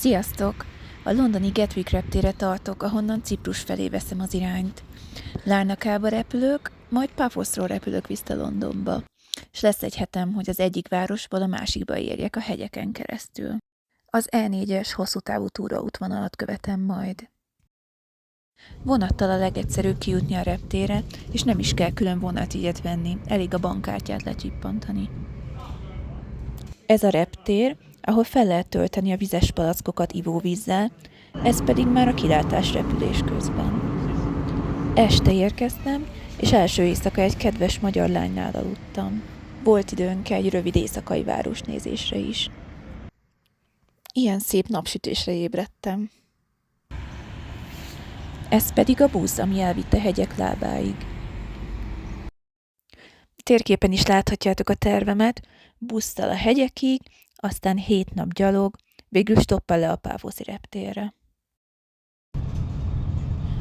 Sziasztok! A londoni Gatwick reptérre tartok, ahonnan Ciprus felé veszem az irányt. Larnakába repülök, majd Paphosról repülök vissza Londonba. És lesz egy hetem, hogy az egyik városból a másikba érjek a hegyeken keresztül. Az E4-es hosszú távú túraútvonalat követem majd. Vonattal a legegyszerűbb kijutni a reptérre, és nem is kell külön vonatjegyet venni, elég a bankkártyát lecsippantani. Ez a reptér, ahol fel lehet tölteni a vizes palackokat ivóvízzel, ez pedig már a kilátás repülés közben. Este érkeztem, és első éjszaka egy kedves magyar lánynál aludtam. Volt időnk egy rövid éjszakai városnézésre is. Ilyen szép napsütésre ébredtem. Ez pedig a busz, ami elvitt a hegyek lábáig. Térképen is láthatjátok a tervemet, busszal a hegyekig, aztán 7 nap gyalog, végül stoppal le a Paphoszi reptérre.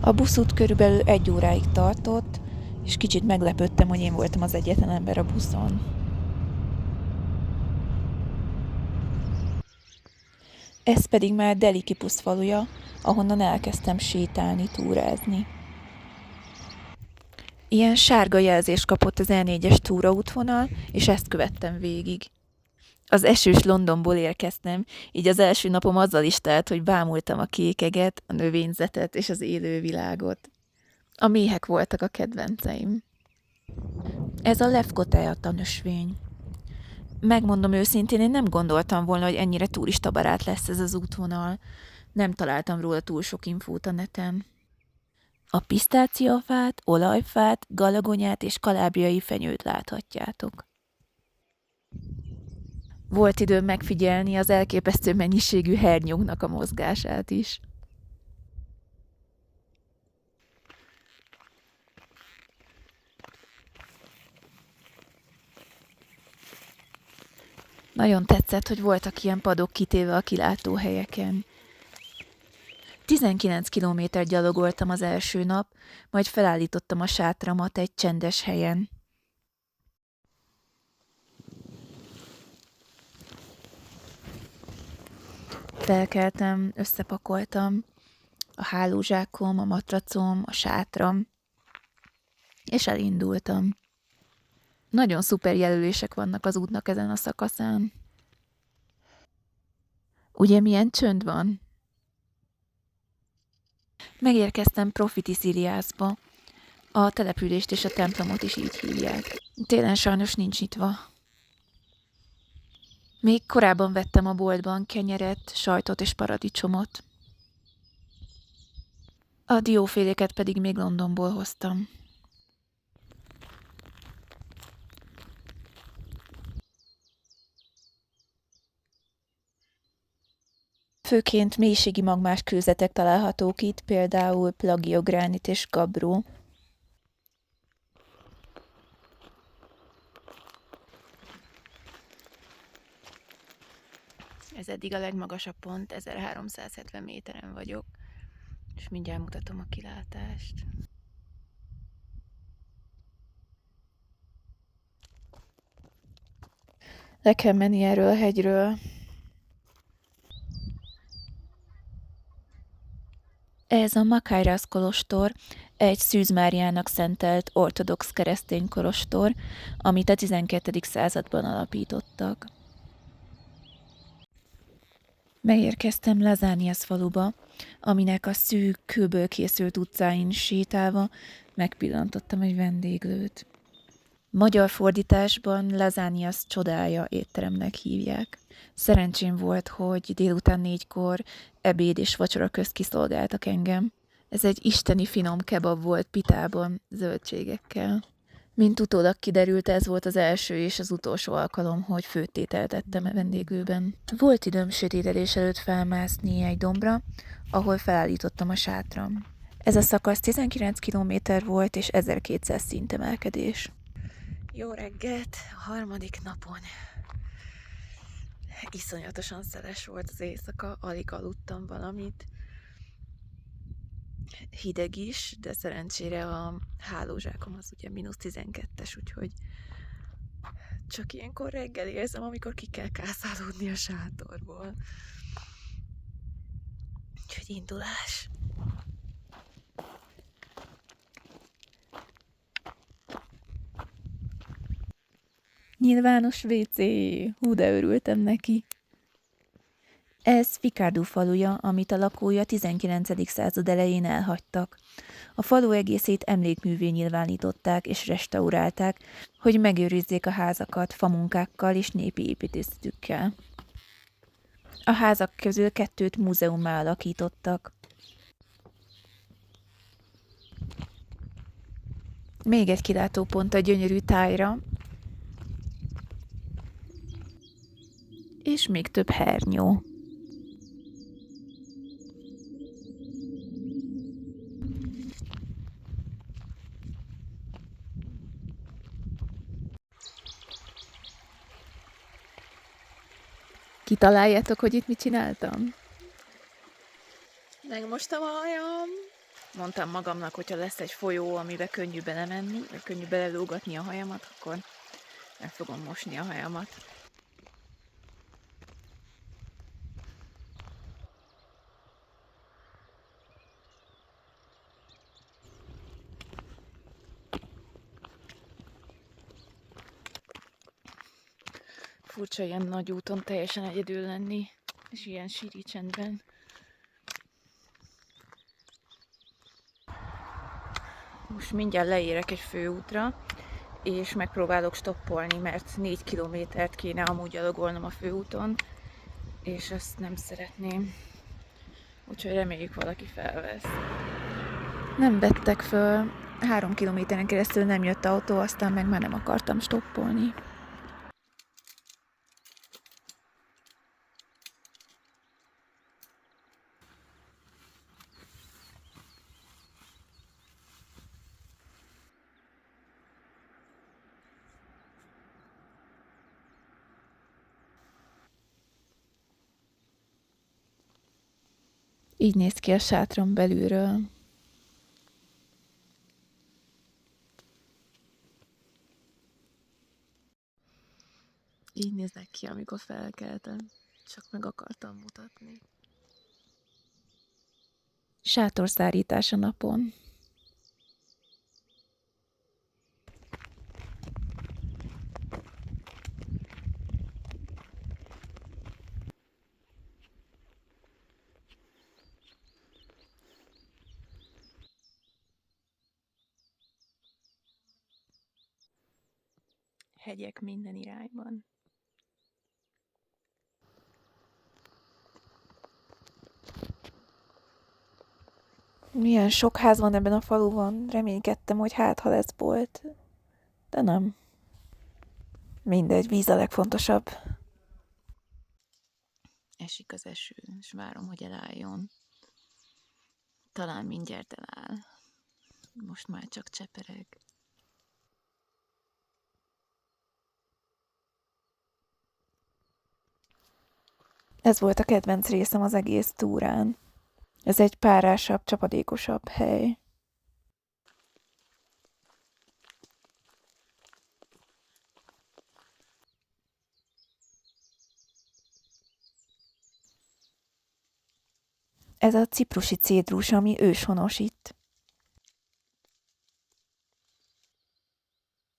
A buszút körülbelül 1 óráig tartott, és kicsit meglepődtem, hogy én voltam az egyetlen ember a buszon. Ez pedig már Delhi-Kipusz faluja, ahonnan elkezdtem sétálni, túrázni. Ilyen sárga jelzést kapott az E4-es túraútvonal, és ezt követtem végig. Az esős Londonból érkeztem, így az első napom azzal is telt, hogy bámultam a kékeget, a növényzetet és az élővilágot. A méhek voltak a kedvenceim. Ez a levkotea nösvény. Megmondom őszintén, én nem gondoltam volna, hogy ennyire turistabarát lesz ez az útvonal. Nem találtam róla túl sok infót a neten. A pisztáciafát, olajfát, galagonyát és kalábriai fenyőt láthatjátok. Volt időm megfigyelni az elképesztő mennyiségű hernyóknak a mozgását is. Nagyon tetszett, hogy voltak ilyen padok kitéve a kilátóhelyeken. 19 kilométer gyalogoltam az első nap, majd felállítottam a sátramat egy csendes helyen. Felkeltem, összepakoltam a hálózsákom, a matracom, a sátram, és elindultam. Nagyon szuper jelölések vannak az útnak ezen a szakaszán. Ugye milyen csönd van? Megérkeztem Profitisiriasba. A települést és a templomot is így hívják. Télen sajnos nincs nyitva. Még korábban vettem a boltban kenyeret, sajtot és paradicsomot. A dióféléket pedig még Londonból hoztam. Főként mélységi magmás kőzetek találhatók itt, például plagiogránit és gabbro. Ez eddig a legmagasabb pont, 1370 méteren vagyok, és mindjárt mutatom a kilátást. Le kell menni erről a hegyről. Ez a Makairas kolostor, egy Szűz Máriának szentelt ortodox keresztény kolostor, amit a 12. században alapítottak. Megérkeztem Lazanias faluba, aminek a szűk, kőből készült utcáin sétálva megpillantottam egy vendéglőt. Magyar fordításban Lazanias csodája étteremnek hívják. Szerencsém volt, hogy délután 4-kor ebéd és vacsora közt kiszolgáltak engem. Ez egy isteni finom kebab volt pitában, zöldségekkel. Mint utólag kiderült, ez volt az első és az utolsó alkalom, hogy főtételt ettem a vendéglőben. Volt időm sötétedés előtt felmászni egy dombra, ahol felállítottam a sátram. Ez a szakasz 19 km volt és 1200 szintemelkedés. Jó reggelt! A harmadik napon. Iszonyatosan szeles volt az éjszaka, alig aludtam valamit. Hideg is, de szerencsére a hálózsákom az ugye -12-es, úgyhogy csak ilyenkor reggel érzem, amikor ki kell kászálódni a sátorból. egy indulás. Nyilvános WC. Hú, de örültem neki. Ez Ficardú faluja, amit a lakója 19. század elején elhagytak. A falu egészét emlékművé nyilvánították és restaurálták, hogy megőrizzék a házakat famunkákkal és népi építészetükkel. A házak közül 2 múzeummá alakítottak. Még egy kilátópont a gyönyörű tájra, és még több hernyó. Kitaláljátok, hogy itt mit csináltam? Megmostam a hajam. Mondtam magamnak, hogyha lesz egy folyó, amiben könnyű belemenni, vagy könnyű belelógatni a hajamat, akkor meg fogom mosni a hajamat. Furcsa ilyen nagy úton teljesen egyedül lenni, és ilyen síri csendben. Most mindjárt leérek egy főútra, és megpróbálok stoppolni, mert 4 kilométert kéne amúgy gyalogolnom a főúton, és ezt nem szeretném. Úgyhogy reméljük valaki felvesz. Nem vettek föl, 3 kilométeren keresztül nem jött autó, aztán meg már nem akartam stoppolni. Így néz ki a sátram belülről. Így néznek ki, amikor felkeltem. Csak meg akartam mutatni. Sátorszárítás a napon. Hegyek minden irányban. Milyen sok ház van ebben a faluban. Reménykedtem, hogy ha lesz bolt. De nem. Mindegy, víz a legfontosabb. Esik az eső, és várom, hogy elálljon. Talán mindjárt eláll. Most már csak csepereg. Ez volt a kedvenc részem az egész túrán. Ez egy párásabb, csapadékosabb hely. Ez a ciprusi cédrus, ami őshonos itt.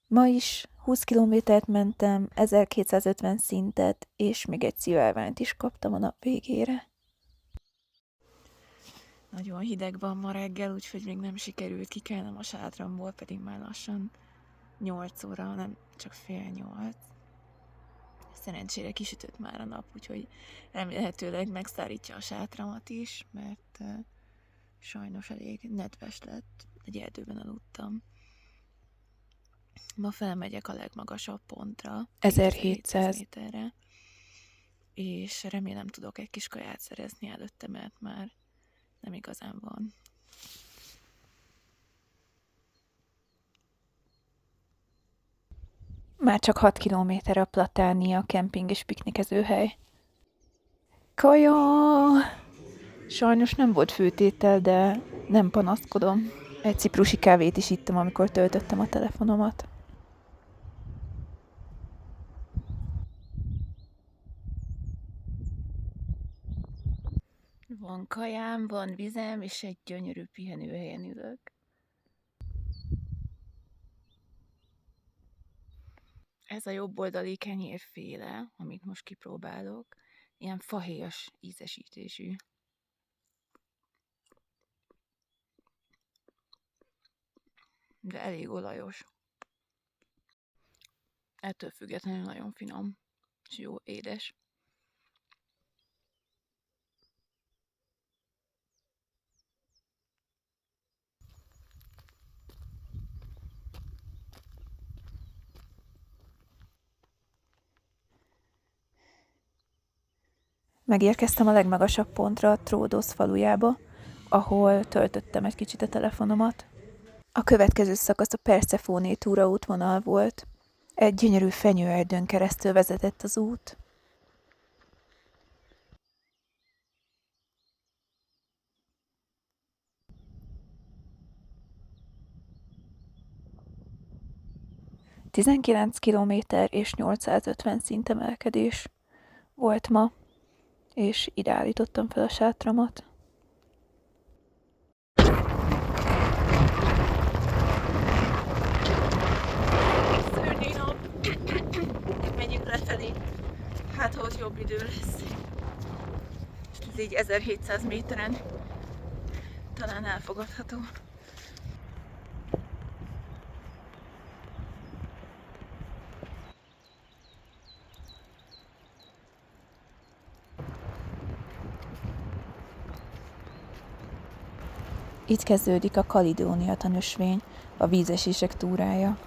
Ma is 20 kilométert mentem, 1250 szintet, és még egy szivárványt is kaptam a nap végére. Nagyon hideg van ma reggel, úgyhogy még nem sikerült kikelnem a sátramból, pedig már lassan 8 óra, nem csak fél 8. Szerencsére kisütött már a nap, úgyhogy remélhetőleg megszárítja a sátramat is, mert sajnos elég nedves lett, egy erdőben aludtam. Ma felmegyek a legmagasabb pontra, 1700 méterre, és remélem tudok egy kis kaját szerezni előtte, mert már nem igazán van. Már csak 6 kilométer a Platánia kemping és piknikezőhely. Kaja! Sajnos nem volt főtétel, de nem panaszkodom. Egy ciprusi kávét is ittam, amikor töltöttem a telefonomat. Van kajám, van vizem, és egy gyönyörű pihenőhelyen ülök. Ez a jobboldali kenyérféle, amit most kipróbálok, ilyen fahéjas ízesítésű. De elég olajos. Ettől függetlenül nagyon finom, és jó édes. Megérkeztem a legmagasabb pontra, Tródosz falujába, ahol töltöttem egy kicsit a telefonomat. A következő szakasz a Persephone túraútvonal volt. Egy gyönyörű fenyőerdőn keresztül vezetett az út. ...19 kilométer és 850 szintemelkedés volt ma, és ide állítottam fel a sátramat. Szörnyű nap. Menjünk lefelé. Hát, ha ott jobb idő lesz. Ez így 1700 méteren talán elfogadható. Itt kezdődik a Kalidónia tanösvény, a vízesések túrája.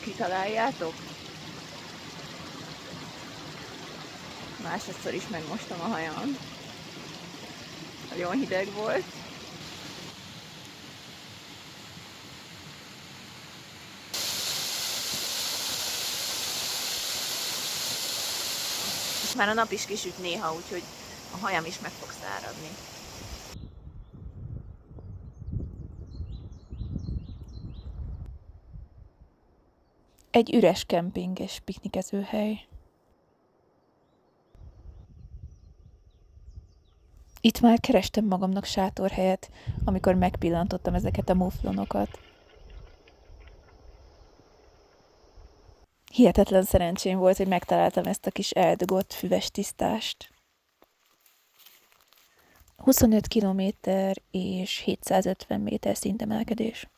Kitaláljátok? Másodszor is megmostam a hajam. Nagyon hideg volt. És már a nap is kisüt néha, úgyhogy a hajam is meg fog száradni. Egy üres kemping és piknikezőhely. Itt már kerestem magamnak sátorhelyet, amikor megpillantottam ezeket a muflonokat. Hihetetlen szerencsém volt, hogy megtaláltam ezt a kis eldugott füves tisztást. 25 kilométer és 750 méter szintemelkedés.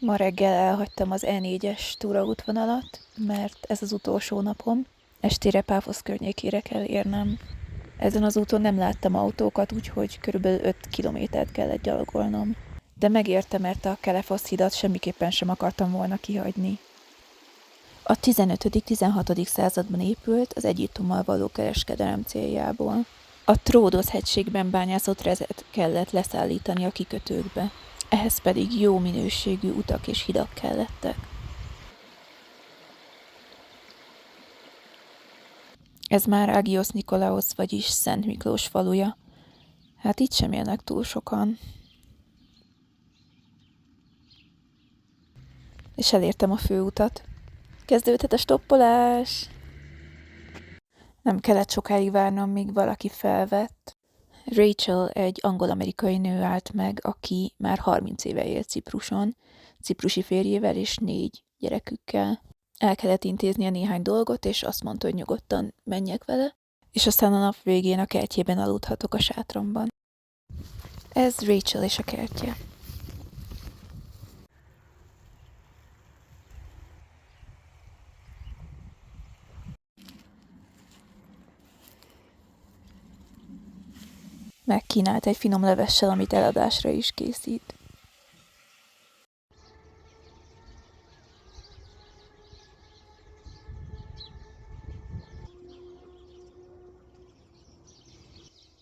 Ma reggel elhagytam az E4-es túraútvonalat, mert ez az utolsó napom. Estére Páfosz környékére kell érnem. Ezen az úton nem láttam autókat, úgyhogy körülbelül 5 kilométert kellett gyalogolnom. De megérte, mert a Kelefosz hidat semmiképpen sem akartam volna kihagyni. A 15.-16. században épült az Egyiptommal való kereskedelem céljából. A Tródosz hegységben bányászott rezet kellett leszállítani a kikötőkbe. Ehhez pedig jó minőségű utak és hidak kellettek. Ez már Agios Nikolaos, vagyis Szent Miklós faluja. Hát itt sem élnek túl sokan. És elértem a főutat. Kezdődhet a stoppolás! Nem kellett sokáig várnom, míg valaki felvett. Rachel egy angol-amerikai nő állt meg, aki már 30 éve él Cipruson, ciprusi férjével és 4 gyerekükkel. El kellett intéznie néhány dolgot, és azt mondta, hogy nyugodtan menjek vele, és aztán a nap végén a kertjében aludhatok a sátramban. Ez Rachel és a kertje. Megkínált egy finom levessel, amit eladásra is készít.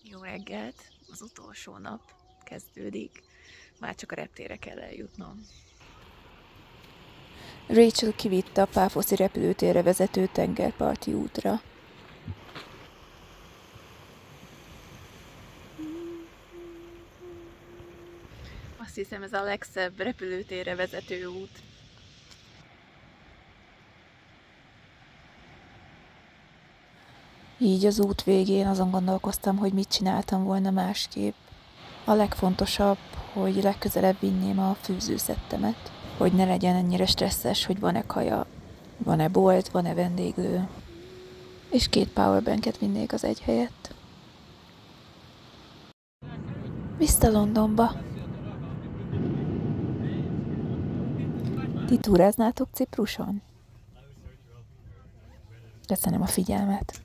Jó reggelt! Az utolsó nap kezdődik. Már csak a reptérre kell eljutnom. Rachel kivitte a Páfoszi repülőtérre vezető tengerparti útra. Azt hiszem, ez a legszebb repülőtérre vezető út. Így az út végén azon gondolkoztam, hogy mit csináltam volna másképp. A legfontosabb, hogy legközelebb vinném a főzőszettemet, hogy ne legyen ennyire stresszes, hogy van-e kaja, van-e bolt, van-e vendéglő, és 2 powerbanket vinnék az egy helyett. Vissza Londonba! Ti túráznátok Cipruson? Köszönöm a figyelmet!